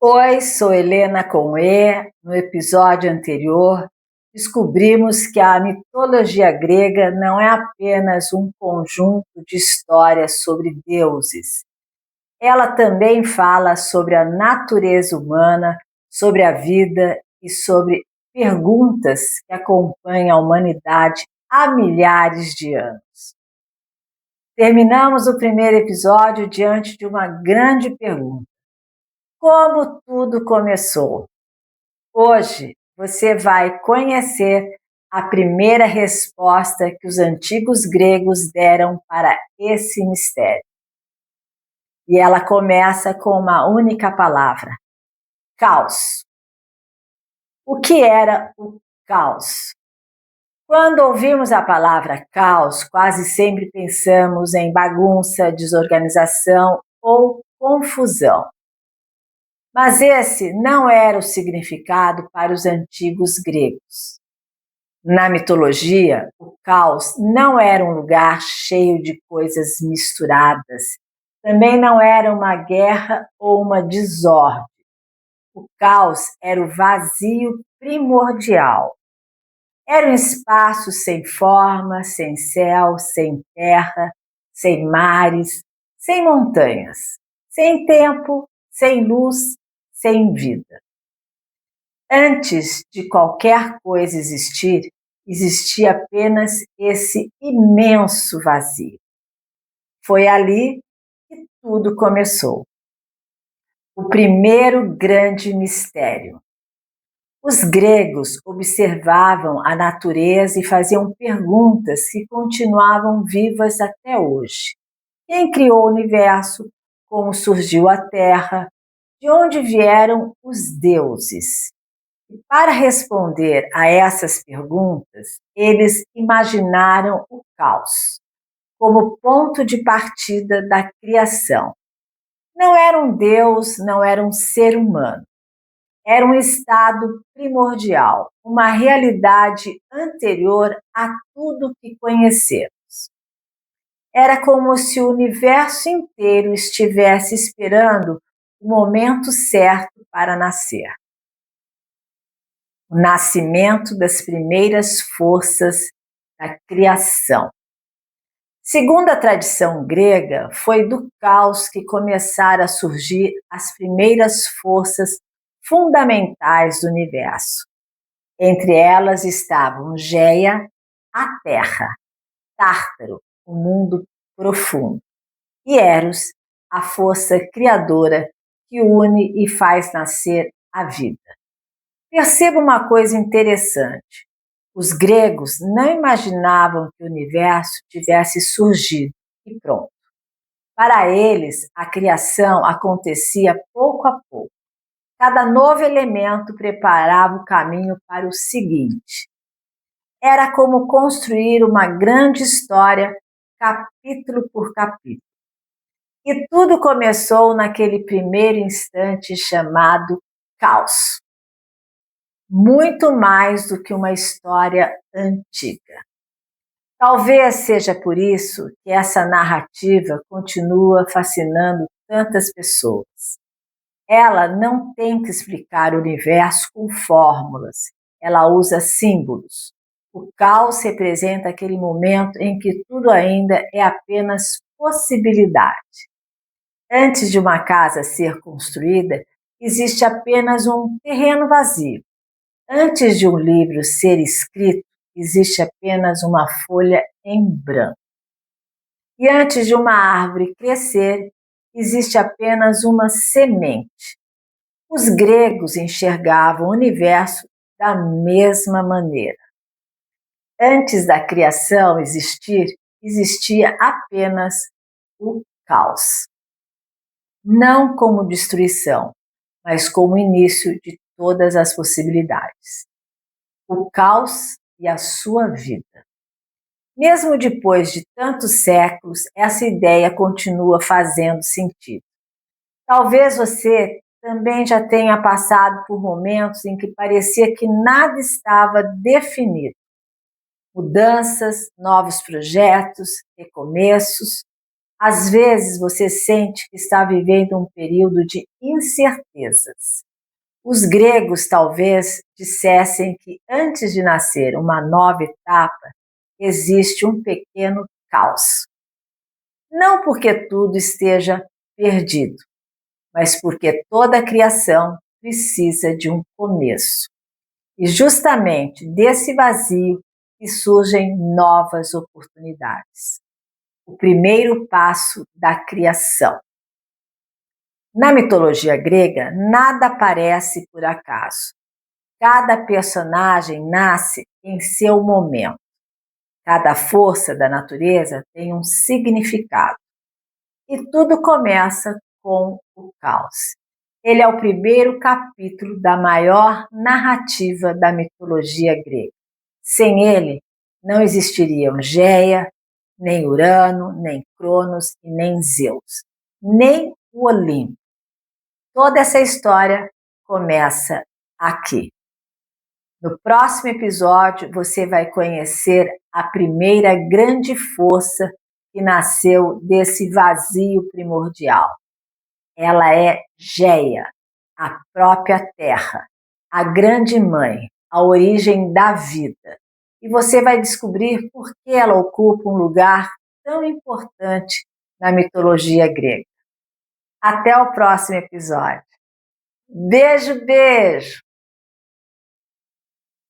Oi, sou Helena com E. No episódio anterior, descobrimos que a mitologia grega não é apenas um conjunto de histórias sobre deuses. Ela também fala sobre a natureza humana, sobre a vida e sobre perguntas que acompanham a humanidade há milhares de anos. Terminamos o primeiro episódio diante de uma grande pergunta: como tudo começou? Hoje você vai conhecer a primeira resposta que os antigos gregos deram para esse mistério. E ela começa com uma única palavra: caos. O que era o caos? Quando ouvimos a palavra caos, quase sempre pensamos em bagunça, desorganização ou confusão. Mas esse não era o significado para os antigos gregos. Na mitologia, o caos não era um lugar cheio de coisas misturadas. Também não era uma guerra ou uma desordem. O caos era o vazio primordial. Era um espaço sem forma, sem céu, sem terra, sem mares, sem montanhas, sem tempo, sem luz, sem vida. Antes de qualquer coisa existir, existia apenas esse imenso vazio. Foi ali que tudo começou. O primeiro grande mistério. Os gregos observavam a natureza e faziam perguntas que continuavam vivas até hoje. Quem criou o universo? Como surgiu a Terra? De onde vieram os deuses? E para responder a essas perguntas, eles imaginaram o caos como ponto de partida da criação. Não era um Deus, não era um ser humano. Era um estado primordial, uma realidade anterior a tudo que conhecemos. Era como se o universo inteiro estivesse esperando o momento certo para nascer. O nascimento das primeiras forças da criação. Segundo a tradição grega, foi do caos que começaram a surgir as primeiras forças fundamentais do universo. Entre elas estavam Geia, a Terra, Tártaro, o mundo profundo, e Eros, a força criadora que une e faz nascer a vida. Perceba uma coisa interessante. Os gregos não imaginavam que o universo tivesse surgido e pronto. Para eles, a criação acontecia pouco a pouco. Cada novo elemento preparava o caminho para o seguinte. Era como construir uma grande história, capítulo por capítulo. E tudo começou naquele primeiro instante chamado caos. Muito mais do que uma história antiga. Talvez seja por isso que essa narrativa continua fascinando tantas pessoas. Ela não tenta explicar o universo com fórmulas, ela usa símbolos. O caos representa aquele momento em que tudo ainda é apenas possibilidade. Antes de uma casa ser construída, existe apenas um terreno vazio. Antes de um livro ser escrito, existe apenas uma folha em branco. E antes de uma árvore crescer, existe apenas uma semente. Os gregos enxergavam o universo da mesma maneira. Antes da criação existir, existia apenas o caos. Não como destruição, mas como início de todas as possibilidades. O caos e a sua vida. Mesmo depois de tantos séculos, essa ideia continua fazendo sentido. Talvez você também já tenha passado por momentos em que parecia que nada estava definido. Mudanças, novos projetos, recomeços. Às vezes você sente que está vivendo um período de incertezas. Os gregos talvez dissessem que antes de nascer uma nova etapa, existe um pequeno caos. Não porque tudo esteja perdido, mas porque toda a criação precisa de um começo. E justamente desse vazio que surgem novas oportunidades. O primeiro passo da criação. Na mitologia grega, nada aparece por acaso. Cada personagem nasce em seu momento. Cada força da natureza tem um significado. E tudo começa com o caos. Ele é o primeiro capítulo da maior narrativa da mitologia grega. Sem ele, não existiriam Géia, nem Urano, nem Cronos e nem Zeus, nem o Olimpo. Toda essa história começa aqui. No próximo episódio, você vai conhecer a primeira grande força que nasceu desse vazio primordial. Ela é Géia, a própria Terra, a grande mãe, a origem da vida. E você vai descobrir por que ela ocupa um lugar tão importante na mitologia grega. Até o próximo episódio. Beijo, beijo!